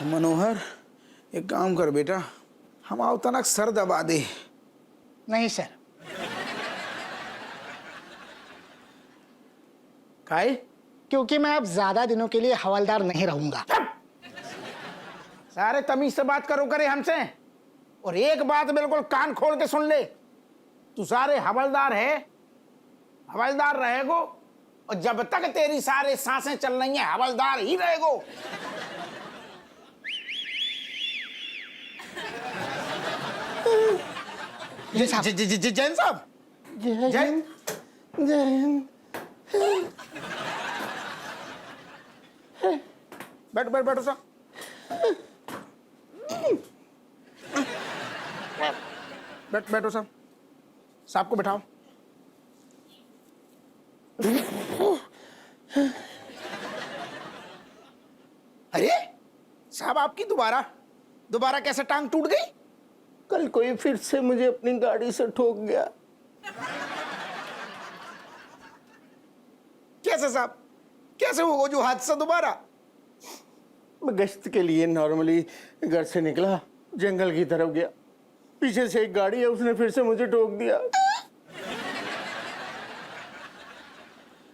मनोहर, एक काम कर बेटा, हम आओ तनक सर दबा दे। नहीं सर। काहे? क्योंकि मैं अब ज्यादा दिनों के लिए हवलदार नहीं रहूंगा। सारे तमीज से बात करो करे हमसे। और एक बात बिल्कुल कान खोल के सुन ले, तू सारे हवलदार है, हवलदार रहेगो, और जब तक तेरी सारे सांसें चल रही हैं हवलदार ही रहेगो। जी साहब। जैन साहब, जय हिंद। जय हिंद। बैठो बैठो बैठो साहब। बैठो साहब, साहब को बैठाओ। अरे साहब, आपकी दोबारा कैसे टांग टूट गई? कल कोई फिर से मुझे अपनी गाड़ी से ठोक गया। कैसे साहब, कैसे होगा जो हादसा दोबारा? मैं गश्त के लिए नॉर्मली घर से निकला, जंगल की तरफ गया, पीछे से एक गाड़ी है, उसने फिर से मुझे ठोक दिया।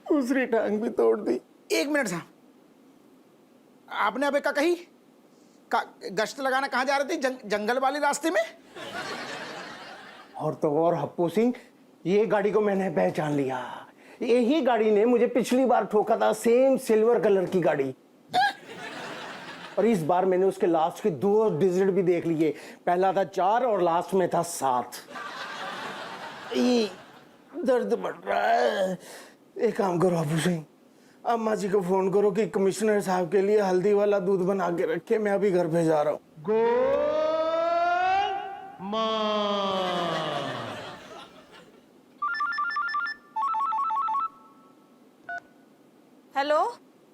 दूसरी टांग भी तोड़ दी। एक मिनट साहब, आपने अबे का कही गश्त लगाना कहाँ जा रहे थे? जंगल वाले रास्ते में? और तो और हप्पू सिंह, ये गाड़ी को मैंने पहचान लिया। यही गाड़ी ने मुझे पिछली बार ठोका था, सेम सिल्वर कलर की गाड़ी। और इस बार मैंने उसके लास्ट के 2 डिजिट भी देख लिए, पहला था 4 और लास्ट में था 7। दर्द बढ़ रहा है। एक काम करो हप्पू सिंह, अम्मा जी को फोन करो कि कमिश्नर साहब के लिए हल्दी वाला दूध बना के रखे, मैं अभी घर पे जा रहा हूँ। हेलो।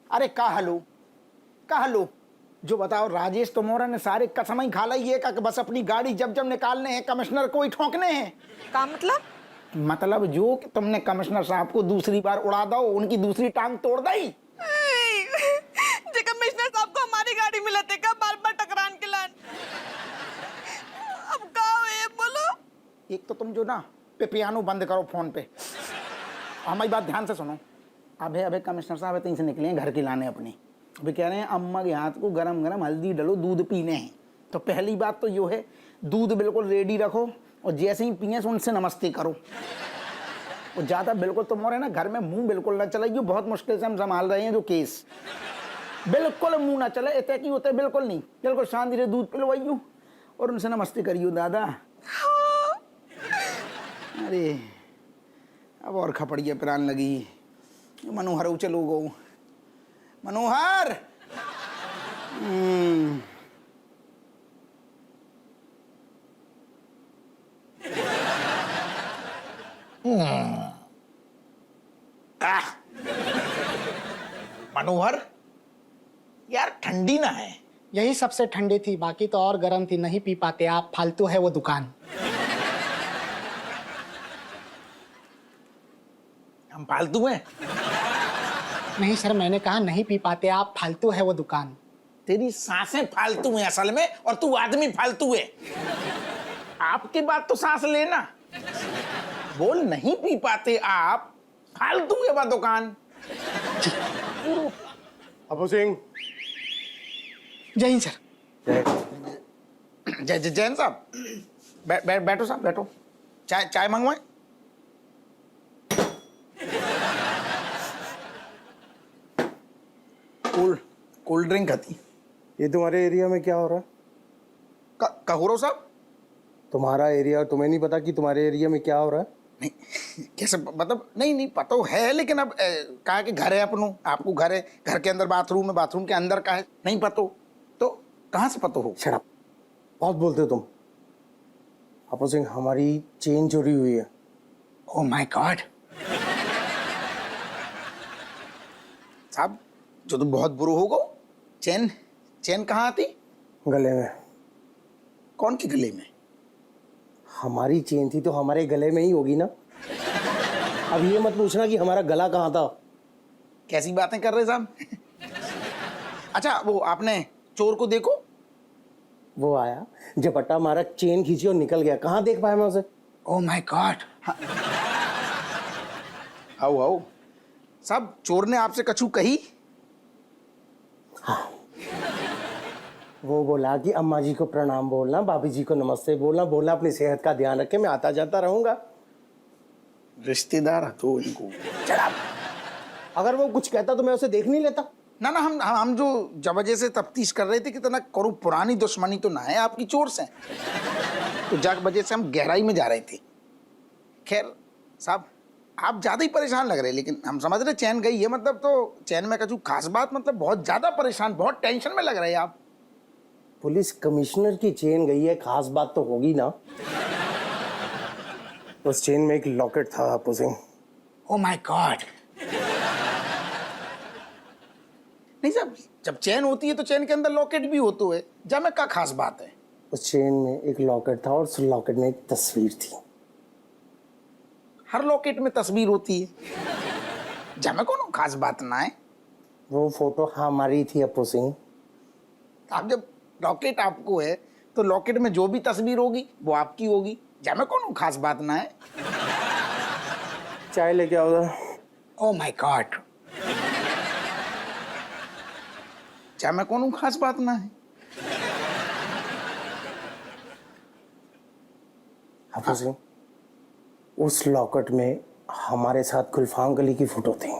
अरे का हलो जो बताओ, राजेश तुम्हारा ने सारे कसम ही खा ली है कि बस अपनी गाड़ी जब जब निकालने हैं कमिश्नर को ही ठोकने हैं। का मतलब? मतलब जो कि तुमने कमिश्नर साहब को दूसरी बार उड़ा दो, उनकी दूसरी टांग तोड़ दी। जे कमिश्नर साहब को हमारी गाड़ी में लेते का बार बार टकरान के लान। अब का है बोलो? एक तो तुम जो ना पियानो बंद करो फोन पे, हमारी बात ध्यान से सुनो। अबे कमिश्नर साहब तीन से निकले हैं घर की लाने अपनी। अभी कह रहे हैं अम्मा के हाथ को गरम गरम हल्दी डलो, दूध पीने हैं। तो पहली बात तो यो है, दूध बिल्कुल रेडी रखो, और जैसे ही पिए उनसे नमस्ते करो। और ज़्यादा बिल्कुल तुम्हारे ना घर में मुंह बिल्कुल ना चलाइयो, बहुत मुश्किल से हम संभाल रहे हैं जो केस। बिल्कुल मुंह ना चले, इतने की होते बिल्कुल नहीं, बिल्कुल शांति से दूध पिलवाइयो और उनसे नमस्ते करियो। दादा अरे अब और खपड़िया प्राण लगी। मनोहर चलो गो, मनोहर। मनोहर यार, ठंडी ना है? यही सबसे ठंडी थी, बाकी तो और गर्म थी, नहीं पी पाते आप, फालतू है वो दुकान। हम फालतू हैं? नहीं सर, मैंने कहा नहीं पी पाते आप, फालतू है वो दुकान। तेरी सांसें फालतू हैं असल में, और तू आदमी फालतू है। आपकी बात तो सांस लेना। बोल नहीं पी पाते आप, फालतू है वो दुकान। हप्पू सिंह। जय हिंद सर। जैन साहब, बैठो साहब, बैठो। चाय मंगवाएं? कोल्ड ड्रिंक आती। ये तुम्हारे एरिया में क्या हो रहा है? कहोरो साहब? तुम्हारा एरिया, तुम्हें नहीं पता कि तुम्हारे एरिया में क्या हो रहा है? नहीं कैसे मतलब? नहीं पता है, लेकिन अब कहा कि घर है अपनों, आपको घर है, घर के अंदर बाथरूम है, बाथरूम के अंदर का है, नहीं पता तो कहाँ से पता हो? शराब बहुत बोलते हो तुम। हप्पू सिंह, हमारी चेन चोरी हुई है। ओह माय गॉड साहब, जो तो बहुत बुरा होगा। चैन कहाँ आती? गले में। कौन के गले में? हमारी चेन थी तो हमारे गले में ही होगी ना। अब ये मत पूछना कि हमारा गला कहाँ था। कैसी बातें कर रहे साहब? अच्छा, वो आपने चोर को देखो। वो आया, झपट्टा मारा, चेन खींची और निकल गया। कहाँ देख पाया मैं उसे? Oh my God. आओ आओ साहब, चोर ने आपसे कछु कही? वो बोला कि अम्मा जी को प्रणाम बोलना, भाभी जी को नमस्ते बोलना, बोला अपनी सेहत का ध्यान रखे, मैं आता जाता रहूंगा। रिश्तेदार तो इनको। अगर वो कुछ कहता तो मैं उसे देख नहीं लेता। ना ना, हम जो जबरदस्त से तफ्तीश कर रहे थे कि तना करो पुरानी दुश्मनी तो ना है आपकी चोर से, तो जाग वजह से हम गहराई में जा रहे थे। खैर साहब, आप ज्यादा ही परेशान लग रहे हैं, लेकिन हम समझ रहे चैन गई है मतलब, तो चैन में कछु खास बात मतलब? बहुत ज्यादा परेशान, बहुत टेंशन में लग रहे हैं आप। पुलिस कमिश्नर की चेन गई है, खास बात तो होगी ना। उस चेन में एक लॉकेट था Happu Singh. Oh my God. नहीं साहब, जब चैन होती है तो चैन के अंदर लॉकेट भी होता है, जा में क्या खास बात है? उस चेन में एक लॉकेट था और उस लॉकेट में एक तस्वीर थी। हर लॉकेट में तस्वीर होती है, जा में कोनो खास बात ना है। वो फोटो हमारी थी हप्पू सिंह। आप जब लॉकेट आपको है तो लॉकेट में जो भी तस्वीर होगी वो आपकी होगी, जा में कोनो खास बात ना है। चाय लेके आओ जरा। Oh my God. जा में कोनो खास बात ना है। हप्पू सिंह, उस लॉकेट में हमारे साथ गुलफाम गली की फोटो थी।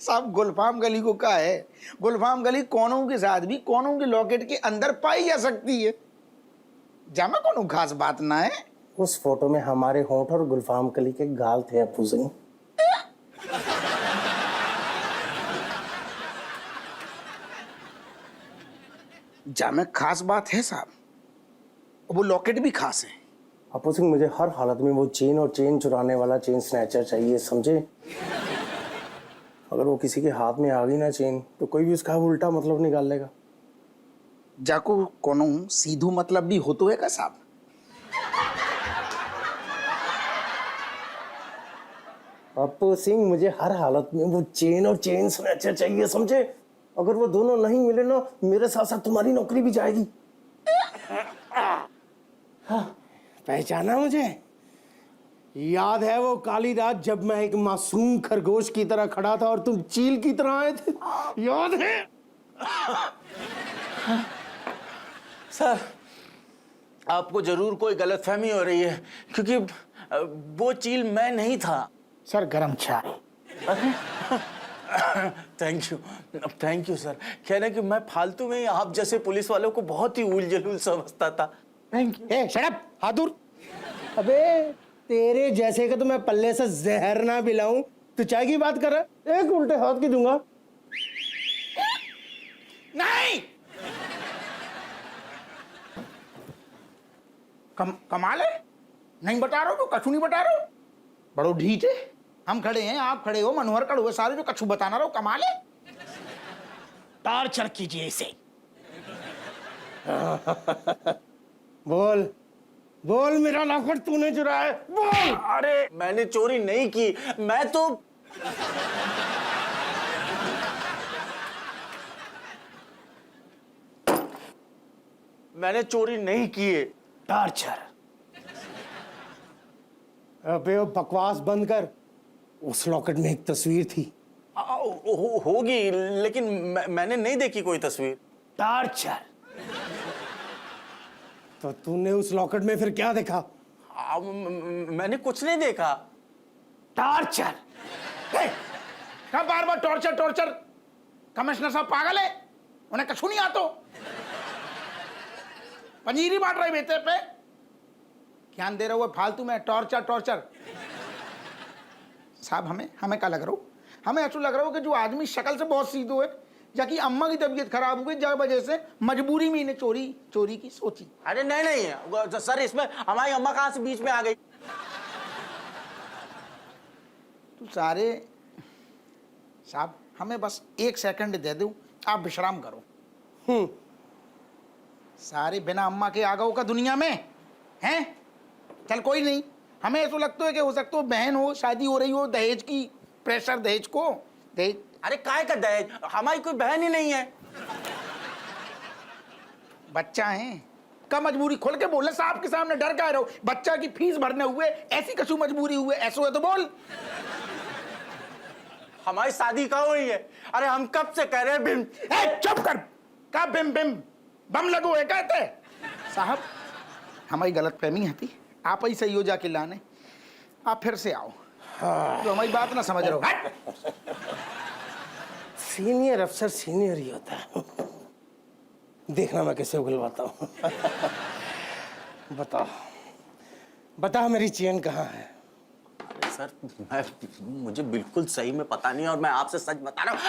साहब गुलफाम गली को क्या है? गुलफाम गली कोनों के साथ भी कोनों के लॉकेट के अंदर पाई जा सकती है, जा में कोनो खास बात ना है। उस फोटो में हमारे होंठ और गुलफाम गली के गाल थे हप्पू सिंह। जा में खास बात है साहब, और वो लॉकेट भी खास है। हप्पू सिंह, मुझे हर हालत में वो चेन और चेन चुराने वाला चेन स्नैचर चाहिए, समझे? अगर वो किसी के हाथ में आ गई ना चेन, तो कोई भी उसका उल्टा मतलब निकाल लेगा। जाको कोनो सीधू मतलब भी हो तो है का साहब? हप्पू सिंह, मुझे हर हालत में वो चेन और चेन स्नैचर चाहिए, समझे? अगर वो दोनों नहीं मिले ना, मेरे साथ साथ तुम्हारी नौकरी भी जाएगी। हाँ, पहचाना मुझे? याद है वो काली रात जब मैं एक मासूम खरगोश की तरह खड़ा था और तुम चील की तरह आए थे? याद है? सर, आपको जरूर कोई गलतफहमी हो रही है, क्योंकि वो चील मैं नहीं था। सर गरम चाय। Thank you sir. कहना कि मैं फालतू में ही आप जैसे पुलिस वालों को बहुत ही उल जलूल समझता था। Thank you. A, shut up, हाथ दूर। अबे तेरे जैसे का तो मैं पल्ले से जहर ना पिलाऊं, तू चाय की बात कर रहा है? एक उल्टे हाथ की दूंगा। नहीं, कमाल है, नहीं बता रहे हो तो कछु नहीं बता रहे हो, बड़ो ढीठ है। हम खड़े हैं, आप खड़े हो, मनोहर खड़े हुए, सारे जो कछु बताना रहो, कमाल है। टॉर्चर कीजिए इसे। बोल बोल, मेरा लॉकेट तूने चुराया है, बोल। अरे मैंने चोरी नहीं की, मैं तो मैंने चोरी नहीं की है। टॉर्चर। अबे वो बकवास बंद कर। उस लॉकेट में एक तस्वीर थी। होगी, लेकिन मैंने नहीं देखी कोई तस्वीर। टॉर्चर। तो तूने उस लॉकेट में फिर क्या देखा? मैंने कुछ नहीं देखा। टॉर्चर। क्या बार बार टॉर्चर टॉर्चर? कमिश्नर साहब पागल है, उन्हें कछु नहीं आतो, पंजीरी बांट रहे बेटे पे, ध्यान दे रहे हो फालतू में टॉर्चर टॉर्चर। साहब हमें क्या लग रहा हो? हमें ऐसा लग रहा हो कि जो आदमी शक्ल से बहुत सीधो है, जाकि अम्मा की तबीयत खराब हो गई, जब वजह से मजबूरी में इन्हें चोरी की सोची। अरे नहीं सर, इसमें हमारी अम्मा कहाँ से बीच में आ गई? तो सारे साहब हमें बस 1 सेकंड दे दो, आप विश्राम करो। सारे बिना अम्मा के आ गए का दुनिया में हैं? चल कोई नहीं, हमें ऐसा लगता है कि हो सकता हो बहन हो, शादी हो रही हो, दहेज की प्रेशर दहेज को दहेज। अरे काय का दहेज, हमारी कोई बहन ही नहीं है। बच्चा है का मजबूरी खोल के बोले साहब के सामने, डर का रहो। बच्चा की फीस भरने हुए ऐसी कछु मजबूरी हुए, ऐसो है तो बोल। हमारी शादी कहाँ हुई है? अरे हम कब से कह रहे हैं बिम। ए, चुप कर। का बिम बिम बम लगो है कहते साहब, हमारी गलत फहमी है थी, आप ही सही हो जाके लाने, आप फिर से आओ। हाँ। तो हमारी बात ना समझ रहे हो। सीनियर अफसर सीनियर ही होता है। देखना मैं कैसे उगलवाता हूँ। बताओ बताओ मेरी चेन कहाँ है? अरे सर मुझे बिल्कुल सही में पता नहीं, और मैं आपसे सच बता रहा हूँ।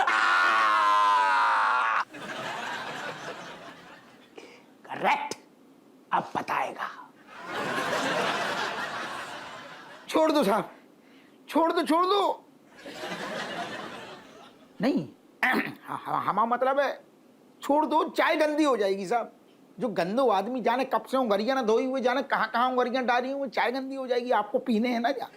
करेक्ट, अब बताएगा। छोड़ दो साहब, छोड़ दो। नहीं हमारा मतलब है छोड़ दो, चाय गंदी हो जाएगी साहब। जो गंदो आदमी जाने कब से उंगलियां ना धोई हुए, जाने कहाँ उंगलियां डाली हुई, चाय गंदी हो जाएगी। आपको पीने हैं ना जा।